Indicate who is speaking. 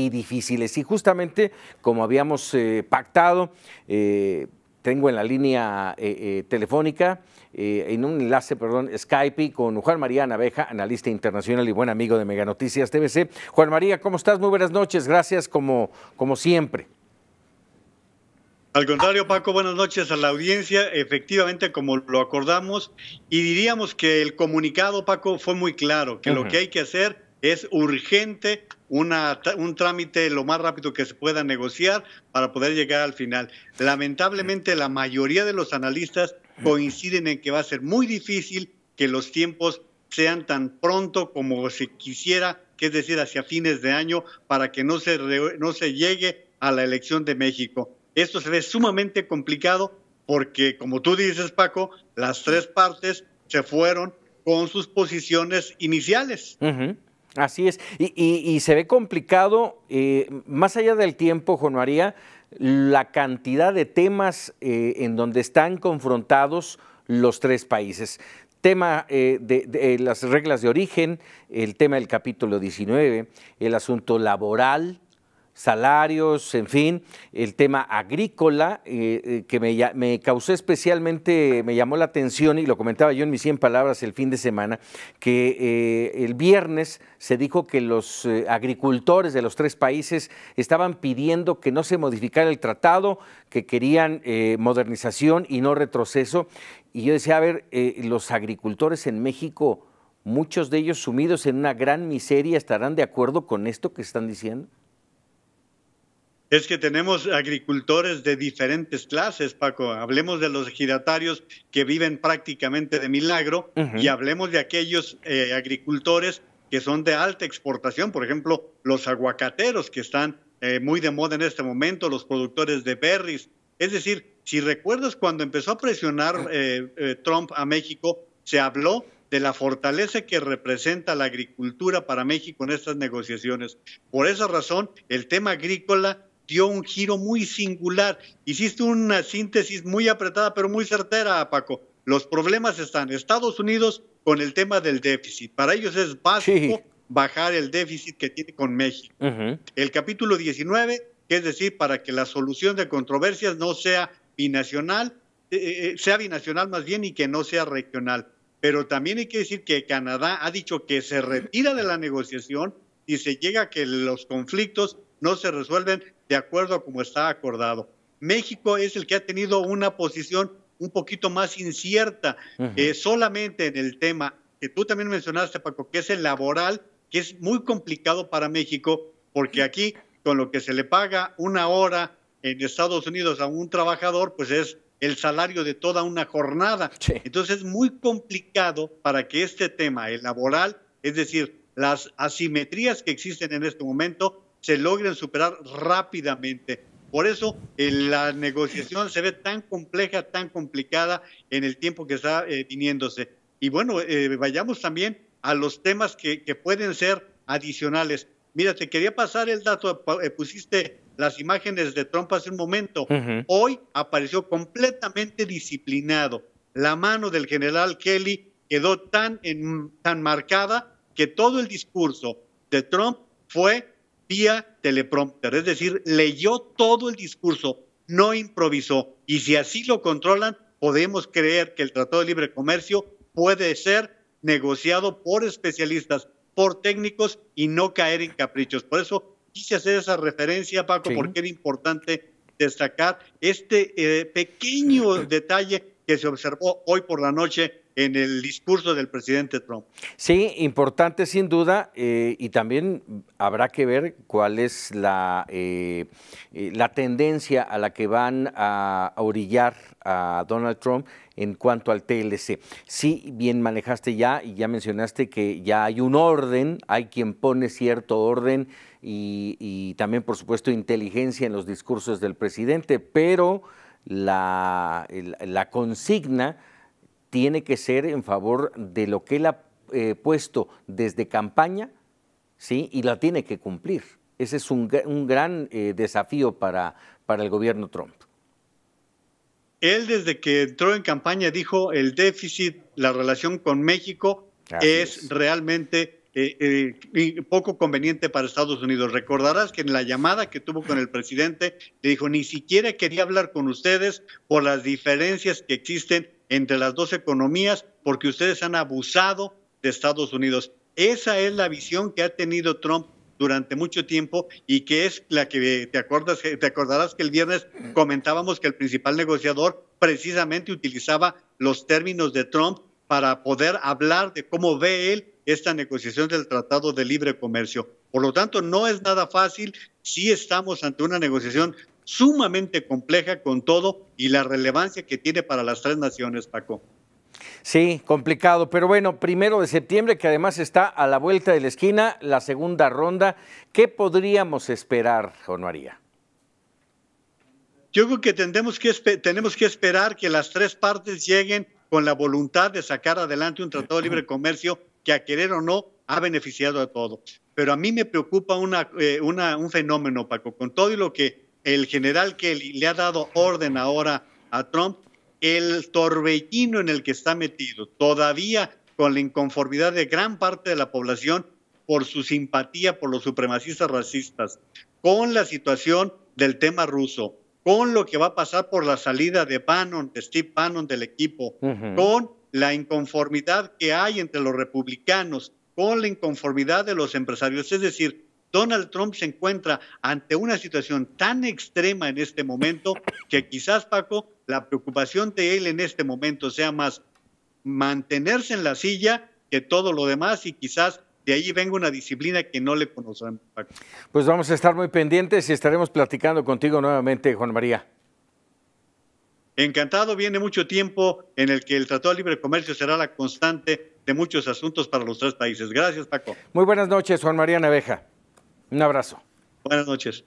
Speaker 1: y difíciles. Y justamente como habíamos pactado, tengo en la línea telefónica, en un enlace, perdón, Skype, con Juan María Naveja, analista internacional y buen amigo de Mega Noticias TVC. Juan María, ¿cómo estás? Muy buenas noches, gracias como siempre.
Speaker 2: Al contrario, Paco, buenas noches a la audiencia. Efectivamente, como lo acordamos, y diríamos que el comunicado, Paco, fue muy claro, que lo que hay que hacer es urgente un trámite lo más rápido que se pueda negociar para poder llegar al final. Lamentablemente, la mayoría de los analistas coinciden en que va a ser muy difícil que los tiempos sean tan pronto como se quisiera, que es decir, hacia fines de año, para que no se llegue a la elección de México. Esto se ve sumamente complicado porque, como tú dices, Paco, las tres partes se fueron con sus posiciones iniciales.
Speaker 1: Así es, y se ve complicado, más allá del tiempo, Juan María, la cantidad de temas en donde están confrontados los tres países. Tema de las reglas de origen, el tema del capítulo 19, el asunto laboral, salarios, en fin, el tema agrícola, que me causó especialmente, me llamó la atención, y lo comentaba yo en mis 100 palabras el fin de semana, que el viernes se dijo que los agricultores de los tres países estaban pidiendo que no se modificara el tratado, que querían modernización y no retroceso. Y yo decía, a ver, los agricultores en México, muchos de ellos sumidos en una gran miseria, ¿estarán de acuerdo con esto que están diciendo?
Speaker 2: Es que tenemos agricultores de diferentes clases, Paco. Hablemos de los ejidatarios que viven prácticamente de milagro y hablemos de aquellos agricultores que son de alta exportación, por ejemplo, los aguacateros que están muy de moda en este momento, los productores de berries. Es decir, si recuerdas cuando empezó a presionar Trump a México, se habló de la fortaleza que representa la agricultura para México en estas negociaciones. Por esa razón, el tema agrícola dio un giro muy singular. Hiciste una síntesis muy apretada, pero muy certera, Paco. Los problemas están en Estados Unidos con el tema del déficit. Para ellos es básico bajar el déficit que tiene con México. El capítulo 19, que es decir, para que la solución de controversias no sea binacional, sea binacional más bien y que no sea regional. Pero también hay que decir que Canadá ha dicho que se retira de la negociación y se llega a que los conflictos no se resuelven de acuerdo a como está acordado. México es el que ha tenido una posición un poquito más incierta, solamente en el tema que tú también mencionaste, Paco, que es el laboral, que es muy complicado para México, porque aquí, con lo que se le paga una hora en Estados Unidos a un trabajador, pues es el salario de toda una jornada. Entonces es muy complicado para que este tema, el laboral, es decir, las asimetrías que existen en este momento, se logren superar rápidamente. Por eso la negociación se ve tan compleja, tan complicada en el tiempo que está viniéndose. Y bueno, vayamos también a los temas que pueden ser adicionales. Mira, te quería pasar el dato, pusiste las imágenes de Trump hace un momento. Hoy apareció completamente disciplinado. La mano del general Kelly quedó tan marcada que todo el discurso de Trump fue vía teleprompter, es decir, leyó todo el discurso, no improvisó. Y si así lo controlan, podemos creer que el Tratado de Libre Comercio puede ser negociado por especialistas, por técnicos y no caer en caprichos. Por eso quise hacer esa referencia, Paco, porque era importante destacar este pequeño detalle que se observó hoy por la noche en el discurso del presidente Trump.
Speaker 1: Sí, importante sin duda, y también habrá que ver cuál es la tendencia a la que van a orillar a Donald Trump en cuanto al TLC. Sí, bien manejaste ya y ya mencionaste que ya hay un orden, hay quien pone cierto orden y también, por supuesto, inteligencia en los discursos del presidente, pero la consigna tiene que ser en favor de lo que él ha puesto desde campaña, ¿sí? Y la tiene que cumplir. Ese es un gran desafío para el gobierno Trump.
Speaker 2: Él desde que entró en campaña dijo el déficit, la relación con México es realmente y poco conveniente para Estados Unidos. Recordarás que en la llamada que tuvo con el presidente le dijo, ni siquiera quería hablar con ustedes por las diferencias que existen entre las dos economías, porque ustedes han abusado de Estados Unidos. Esa es la visión que ha tenido Trump durante mucho tiempo y que es la que te acordarás que el viernes comentábamos que el principal negociador precisamente utilizaba los términos de Trump para poder hablar de cómo ve él esta negociación del Tratado de Libre Comercio. Por lo tanto, no es nada fácil, sí estamos ante una negociación sumamente compleja con todo y la relevancia que tiene para las tres naciones, Paco.
Speaker 1: Sí, complicado, pero bueno, 1 de septiembre, que además está a la vuelta de la esquina, la segunda ronda. ¿Qué podríamos esperar, Juan María?
Speaker 2: Yo creo que tenemos que esperar que las tres partes lleguen con la voluntad de sacar adelante un tratado de libre comercio que, a querer o no, ha beneficiado a todos. Pero a mí me preocupa un fenómeno, Paco, con todo y lo que el general Kelly le ha dado orden ahora a Trump, el torbellino en el que está metido, todavía con la inconformidad de gran parte de la población por su simpatía por los supremacistas racistas, con la situación del tema ruso, con lo que va a pasar por la salida de Steve Bannon del equipo, con la inconformidad que hay entre los republicanos, con la inconformidad de los empresarios. Es decir, Donald Trump se encuentra ante una situación tan extrema en este momento que quizás, Paco, la preocupación de él en este momento sea más mantenerse en la silla que todo lo demás, y quizás de ahí venga una disciplina que no le conocemos, Paco.
Speaker 1: Pues vamos a estar muy pendientes y estaremos platicando contigo nuevamente, Juan María.
Speaker 2: Encantado, viene mucho tiempo en el que el Tratado de Libre Comercio será la constante de muchos asuntos para los tres países. Gracias, Paco.
Speaker 1: Muy buenas noches, Juan María Naveja. Un abrazo.
Speaker 2: Buenas noches.